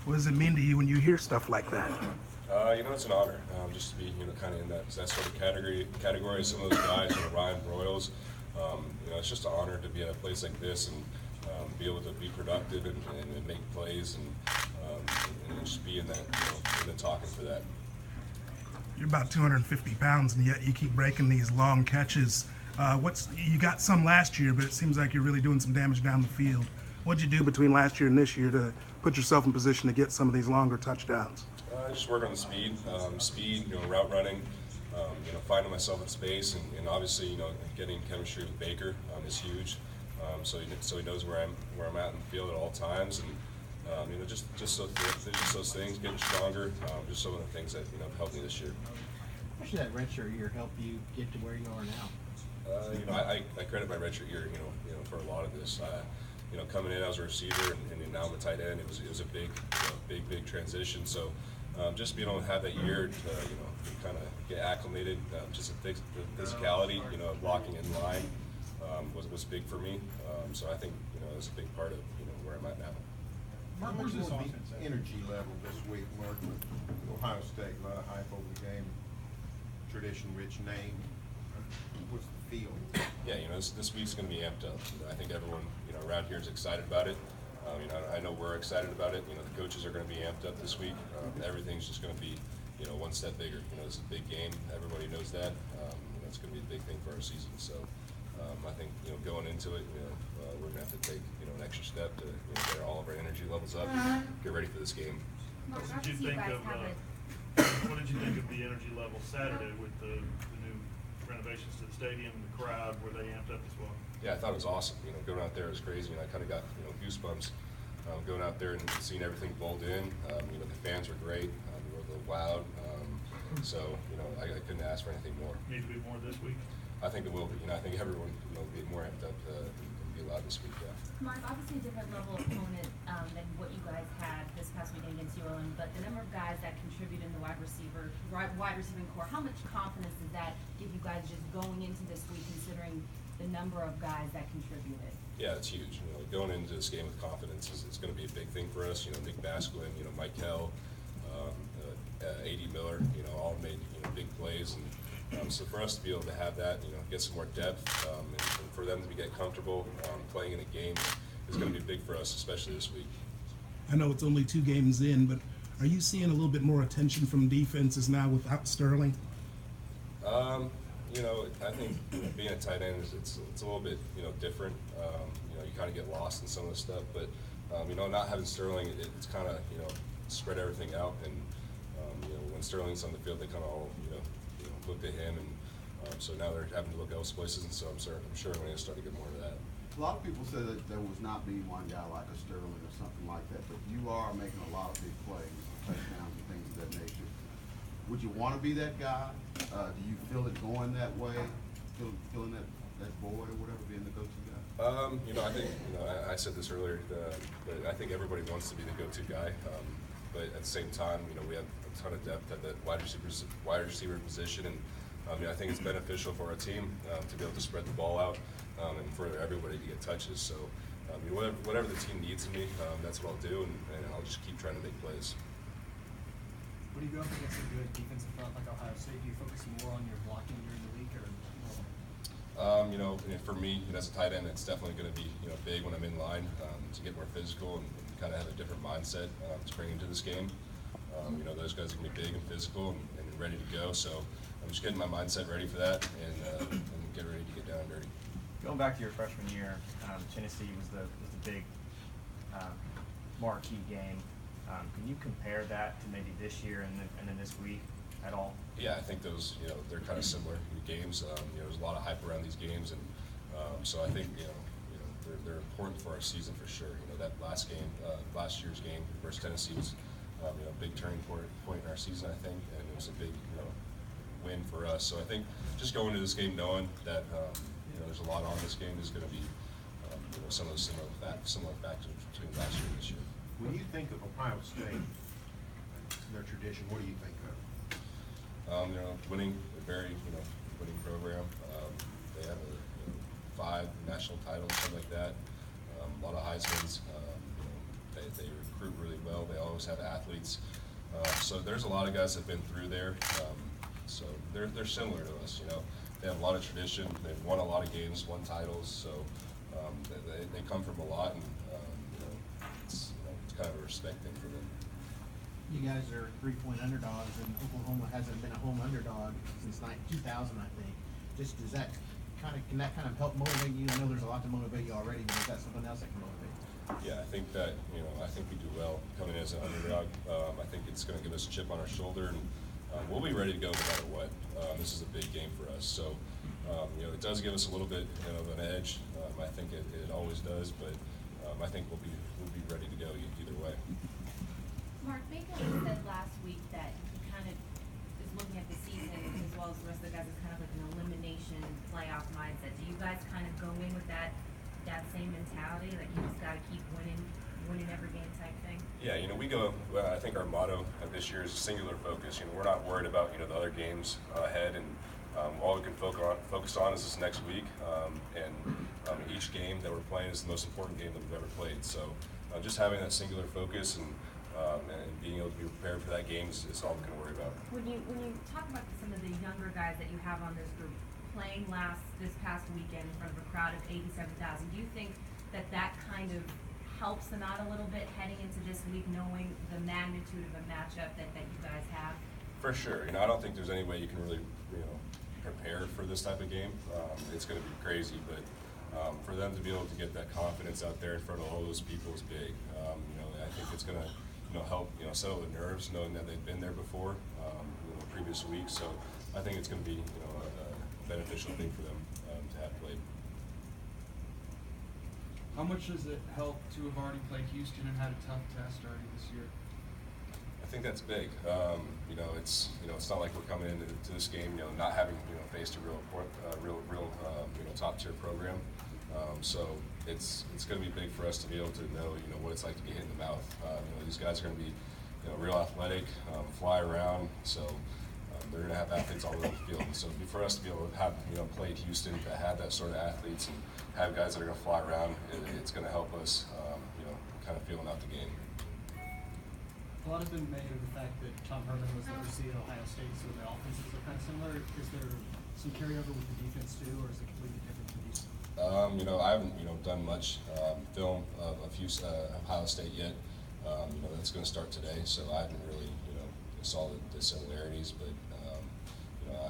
What does it mean to you when you hear stuff like that? It's an honor just to be, kind of in that sort of category. Some of those guys, Ryan Broyles. It's just an honor to be at a place like this and be able to be productive and make plays and just be in that, in the talking for that. You're about 250 pounds, and yet you keep breaking these long catches. You got some last year, but it seems like you're really doing some damage down the field. What'd you do between last year and this year to put yourself in position to get some of these longer touchdowns? Just work on the speed, route running, finding myself in space, and obviously, getting chemistry with Baker is huge. So he knows where I'm at in the field at all times, and just those things, getting stronger, just some of the things that helped me this year. How should that redshirt year help you get to where you are now? I credit my redshirt year, for a lot of this. Coming in, I was a receiver, and now I'm a tight end. It was a big transition. So just being able to have that year to kind of get acclimated, just the physicality, blocking in line was big for me. So I think it was a big part of where I'm at now. How much will the energy level this week, Mark, with Ohio State? A lot of hype over the game, tradition-rich name. What's the feel? Yeah, this week's going to be amped up. I think everyone around here is excited about it. I know we're excited about it. The coaches are going to be amped up this week. Everything's just going to be one step bigger. It's a big game. Everybody knows that. It's going to be a big thing for our season. So I think going into it, we're going to have to take an extra step to get all of our energy levels up and get ready for this game. What did you think of the energy level Saturday with the new renovations to the stadium, the crowd? Were they amped up as well? Yeah, I thought it was awesome. Going out there was crazy, and I kind of got goosebumps going out there and seeing everything bowled in. The fans were great. They were a little loud. So I couldn't ask for anything more. Need to be more this week. I think it will be. I think everyone will be more amped up and be loud this week. Yeah. Mark, obviously a different level of opponent than what you guys had this past weekend against ULM, but the number of guys that contribute in the wide receiving core, how much confidence does that give you guys just going into this week, considering the number of guys that contributed? Yeah, it's huge. Going into this game with confidence is going to be a big thing for us. Nick Basquin, Mike Kell, A.D. Miller, all made big plays, and so for us to be able to have that, get some more depth, and for them to get comfortable playing in a game is going to be big for us, especially this week. I know it's only 2 games in, but are you seeing a little bit more attention from defenses now without Sterling? I think being a tight end it's a little bit different. You kind of get lost in some of the stuff, but not having Sterling, it's kind of spread everything out, and when Sterling's on the field, they kind of all look at him, and so now they're having to look else places, and so I'm sure we're going to start to get more of that. A lot of people say that there was not being one guy like a Sterling or something like that, but you are making a lot of big plays, touchdowns and things of that nature. Would you want to be that guy? Do you feel it going that way? Feeling that void or whatever, being the go-to guy? I think I said this earlier, but I think everybody wants to be the go-to guy. But at the same time, we have a ton of depth at the wide receiver position, and I think it's beneficial for our team to be able to spread the ball out and for everybody to get touches. So whatever the team needs of me, that's what I'll do, and I'll just keep trying to make plays. When you go up against a good defensive front like Ohio State, do you focus more on your blocking during the week, or? For me, as a tight end, it's definitely going to be big when I'm in line to get more physical and kind of have a different mindset to bring into this game. Those guys are going to be big and physical and ready to go. So I'm just getting my mindset ready for that and get ready to get down and dirty. Going back to your freshman year, Tennessee was the big marquee game. Can you compare that to maybe this year and then this week at all? Yeah, I think those, they're kind of similar games. There's a lot of hype around these games, and so I think, they're important for our season for sure. That last year's game versus Tennessee was, a big turning point in our season, I think, and it was a big, win for us. So I think just going into this game knowing that, there's a lot on this game is going to be, some of the similar factors between last year and this year. When you think of Ohio State, their tradition, what do you think of? Winning, a very winning program. They have 5 national titles, something like that. A lot of Heisman's. they recruit really well. They always have athletes. So there's a lot of guys that have been through there. So they're similar to us, you know. They have a lot of tradition. They've won a lot of games, won titles. So they come from a lot, and you know, it's kind of a respect thing for them. You guys are 3-point underdogs, and Oklahoma hasn't been a home underdog since 2000, I think. Just does that can that kind of help motivate you? I know there's a lot to motivate you already, but is that something else that can motivate you? Yeah, I think that, you know, I think we do well coming in as an underdog. I think it's going to give us a chip on our shoulder, and we'll be ready to go no matter what. This is a big game for us, so you know, it does give us a little bit, you know, of an edge. I think it always does, but I think we'll be ready to go either way. Mark, Baker said last week that he kind of is looking at the season as well as the rest of the guys as kind of like an elimination playoff mindset. Do you guys kind of go in with that same mentality, like you just got to keep winning every game type thing? Yeah, you know, we go. I think our motto of this year is singular focus. You know, we're not worried about, you know, the other games ahead, and all we can focus on is this next week. And each game that we're playing is the most important game that we've ever played. So just having that singular focus and being able to be prepared for that game is all we can worry about. When you talk about some of the younger guys that you have on this group playing this past weekend in front of a crowd of 87,000, do you think that kind of helps them out a little bit heading into this week, knowing the magnitude of a matchup that you guys have? For sure. You know, I don't think there's any way you can really, you know, prepare for this type of game. It's going to be crazy, but for them to be able to get that confidence out there in front of all those people is big. You know, I think it's going to, you know, help, you know, settle the nerves, knowing that they've been there before, you know, the previous week. So I think it's going to be, you know, a beneficial thing for them to have played. How much does it help to have already played Houston and had a tough test already this year? I think that's big. You know, it's not like we're coming into this game, you know, not having, you know, faced a real you know, top tier program. So it's going to be big for us to be able to know, you know, what it's like to be hit in the mouth. You know, these guys are going to be, you know, real athletic, fly around. So they're going to have athletes all over the field. And so for us to be able to have, you know, played Houston, to have that sort of athletes and have guys that are going to fly around, it's going to help us, you know, kind of feeling out the game. A lot has been made of the fact that Tom Herman was overseeing at Ohio State, so the offenses are kind of similar. Is there some carryover with the defense too, or is it completely different from defense? You know, I haven't, you know, done much film of Ohio State yet. You know, that's going to start today, so I haven't really, you know, saw the similarities, but you know,